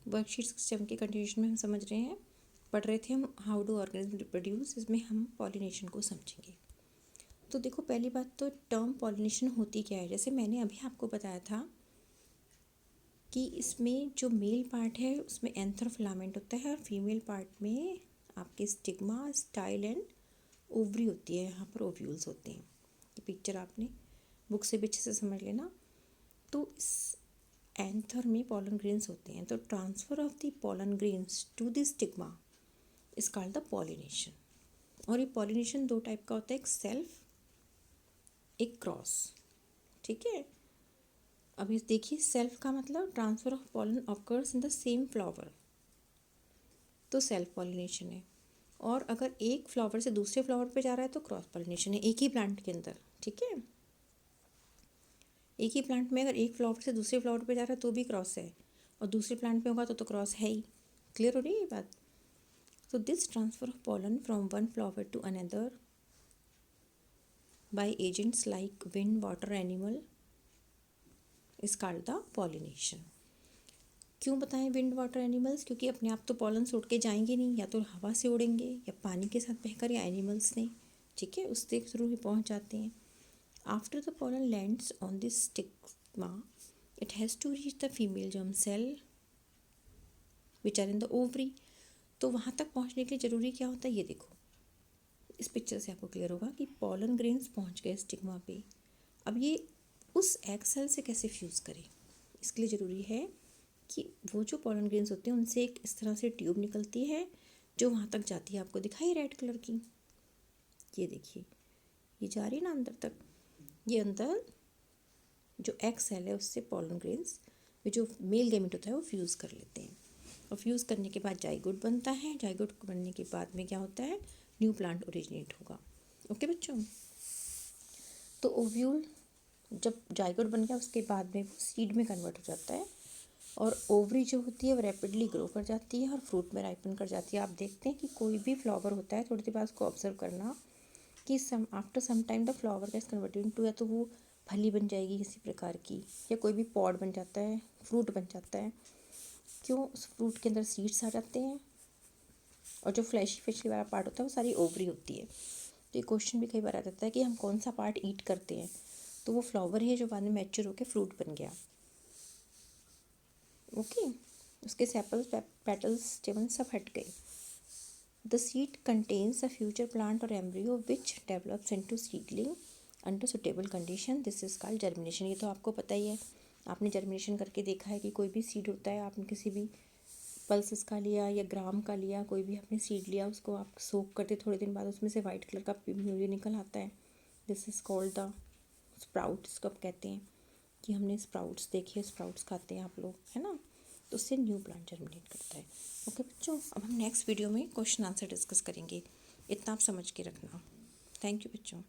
Worksheet 67 के continuation में हम समझ रहे हैं, पढ़ रहे थे हम हाउ डू ऑर्गेनिज्म रिप्रोड्यूस। इसमें हम पॉलिनेशन को समझेंगे। तो देखो, पहली बात तो टर्म पॉलिनेशन होती क्या है। जैसे मैंने अभी आपको बताया था कि इसमें जो मेल पार्ट है उसमें एंथर फिलामेंट होता है और फीमेल पार्ट में आपके स्टिग्मा, स्टाइल एंड ओवरी होती है। यहाँ पर ओव्यूल्स होते हैं। ये पिक्चर आपने बुक से भी अच्छे से समझ लेना। तो इस एंथर में पोलन ग्रेन्स होते हैं। तो transfer of the pollen grains to the stigma is called the pollination. और ये पॉलिनेशन दो टाइप का होता है, एक सेल्फ, एक क्रॉस। ठीक है। अब इस देखिए, सेल्फ का मतलब transfer of pollen occurs in the same flower, तो सेल्फ पॉलिनेशन है। और अगर एक फ्लावर से दूसरे फ्लावर पे जा रहा है तो क्रॉस पॉलिनेशन है, एक ही प्लांट के अंदर। ठीक है। एक ही प्लांट में अगर एक फ्लावर से दूसरे फ्लावर पे जा रहा है तो भी क्रॉस है, और दूसरे प्लांट में होगा तो क्रॉस है ही। क्लियर हो रही है ये बात। तो this transfer of pollen from one flower to another by agents like wind, water, animal is called the pollination. क्यों बताएं विंड, वाटर, एनिमल्स? क्योंकि अपने आप तो पॉलन्स उड़ के जाएंगे नहीं, या तो हवा से उड़ेंगे या पानी के साथ बहकर, या एनिमल्स ने, ठीक है, उससे थ्रू ही पहुंच जाते हैं। After the pollen lands on the stigma, it has to reach the female germ cell which are in the ovary. तो वहाँ तक पहुँचने के लिए ज़रूरी क्या होता है, ये देखो इस पिक्चर से आपको क्लियर होगा कि पॉलन ग्रेन्स पहुँच गए स्टिग्मा पे। अब ये उस एग सेल से कैसे फ्यूज़ करें, इसके लिए ज़रूरी है कि वो जो पॉलन ग्रेन्स होते हैं उनसे एक इस तरह से ट्यूब निकलती है जो वहाँ तक जाती है। आपको दिखाई रेड कलर की, ये देखिए, ये जा रही है ना अंदर तक। ये अंदर जो एग सेल है उससे पॉलन ग्रेन्स में जो मेल गैमेट होता है वो फ्यूज़ कर लेते हैं, और फ्यूज़ करने के बाद जाइगोट बनता है। जाइगोट बनने के बाद में क्या होता है, न्यू प्लांट ओरिजिनेट होगा। ओके बच्चों। तो ओव्यूल जब जाइगोट बन गया उसके बाद में वो सीड में कन्वर्ट हो जाता है, और ओवरी जो होती है वो रैपिडली ग्रो कर जाती है और फ्रूट में राइपन कर जाती है। आप देखते हैं कि कोई भी फ्लावर होता है, थोड़ी देर बाद उसको ऑब्जर्व करना कि after some time the flower gets converted into, या तो वो फली बन जाएगी किसी प्रकार की, या कोई भी पॉड बन जाता है, फ्रूट बन जाता है। क्यों? उस फ्रूट के अंदर सीड्स आ जाते हैं, और जो फ्लैशी फिशली वाला पार्ट होता है वो सारी ओवरी होती है। तो ये क्वेश्चन भी कई बार आ जाता है कि हम कौन सा पार्ट ईट करते हैं, तो वो फ्लावर है जो बाद में मैच्योर होकर फ्रूट बन गया। ओके। उसके सेपल्स, पेटल्स, स्टेमन्स सब हट गए। The seed contains a future plant और embryo which develops into seedling under suitable condition, this is called germination. ये तो आपको पता ही है, आपने जर्मिनेशन करके देखा है कि कोई भी सीड होता है, आपने किसी भी पल्सेस का लिया या ग्राम का लिया, कोई भी आपने सीड लिया, उसको आप सोक करते, थोड़े दिन बाद उसमें से वाइट कलर का म्यूरी निकल आता है। This is called the sprout. इसको आप कहते हैं कि हमने स्प्राउट्स देखे, स्प्राउट्स खाते हैं आप लोग, है ना। तो उससे न्यू प्लांट जर्मिनेट करता है। ओके बच्चों, अब हम नेक्स्ट वीडियो में क्वेश्चन आंसर डिस्कस करेंगे। इतना आप समझ के रखना। थैंक यू बच्चों।